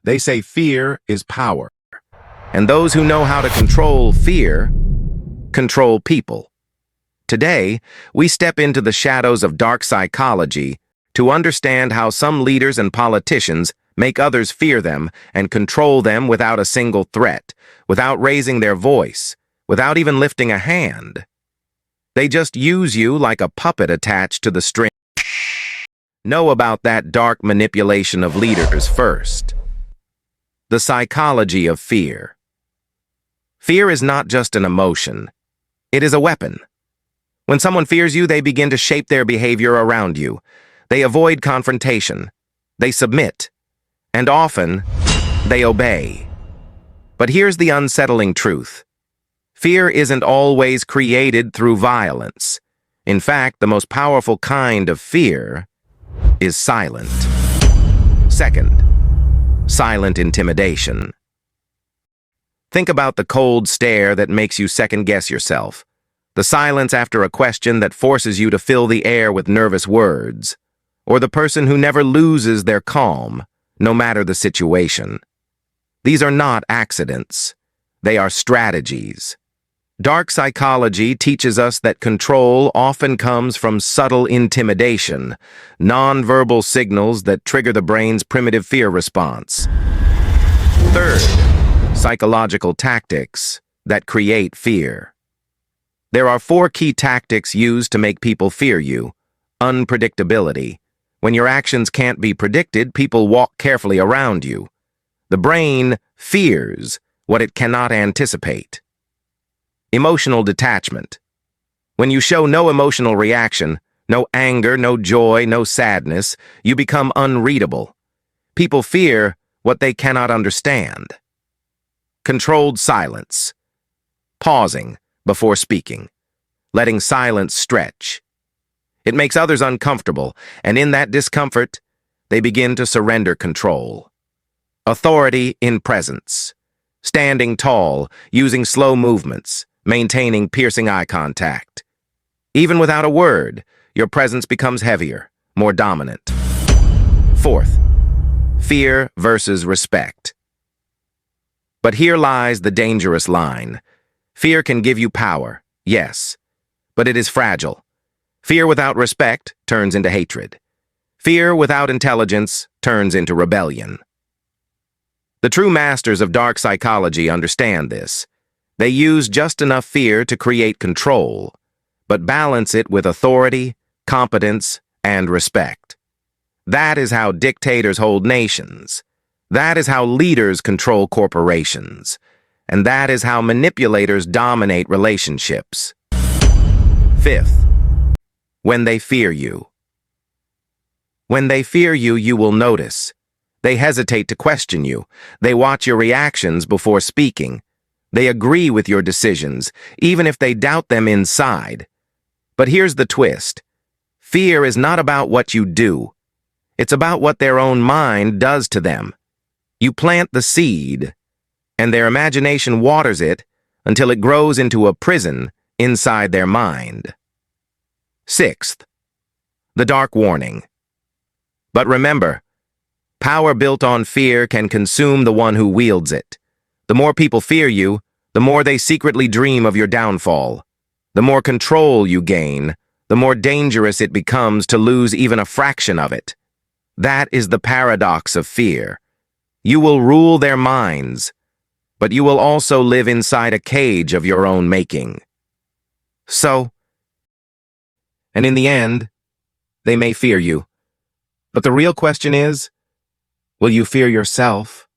They say fear is power. And those who know how to control fear, control people. Today, we step into the shadows of dark psychology to understand how some leaders and politicians make others fear them and control them without a single threat, without raising their voice, without even lifting a hand. They just use you like a puppet attached to the string. Know about that dark manipulation of leaders first. The psychology of fear. Fear is not just an emotion. It is a weapon. When someone fears you, they begin to shape their behavior around you. They avoid confrontation. They submit. And often, they obey. But here's the unsettling truth. Fear isn't always created through violence. In fact, the most powerful kind of fear is silent. Second, silent intimidation. Think about the cold stare that makes you second-guess yourself. The silence after a question that forces you to fill the air with nervous words. Or the person who never loses their calm, no matter the situation. These are not accidents. They are strategies. Dark psychology teaches us that control often comes from subtle intimidation, non-verbal signals that trigger the brain's primitive fear response. Third, psychological tactics that create fear. There are 4 key tactics used to make people fear you. Unpredictability. When your actions can't be predicted, people walk carefully around you. The brain fears what it cannot anticipate. Emotional detachment. When you show no emotional reaction, no anger, no joy, no sadness, you become unreadable. People fear what they cannot understand. Controlled silence. Pausing before speaking. Letting silence stretch. It makes others uncomfortable, and in that discomfort, they begin to surrender control. Authority in presence. Standing tall, using slow movements, maintaining piercing eye contact. Even without a word, your presence becomes heavier, more dominant. Fourth, fear versus respect. But here lies the dangerous line. Fear can give you power, yes, but it is fragile. Fear without respect turns into hatred. Fear without intelligence turns into rebellion. The true masters of dark psychology understand this. They use just enough fear to create control, but balance it with authority, competence, and respect. That is how dictators hold nations. That is how leaders control corporations. And that is how manipulators dominate relationships. Fifth, when they fear you. When they fear you, you will notice. They hesitate to question you. They watch your reactions before speaking. They agree with your decisions, even if they doubt them inside. But here's the twist. Fear is not about what you do. It's about what their own mind does to them. You plant the seed, and their imagination waters it until it grows into a prison inside their mind. Sixth, the dark warning. But remember, power built on fear can consume the one who wields it. The more people fear you, the more they secretly dream of your downfall. The more control you gain, the more dangerous it becomes to lose even a fraction of it. That is the paradox of fear. You will rule their minds, but you will also live inside a cage of your own making. And in the end, they may fear you. But the real question is, will you fear yourself?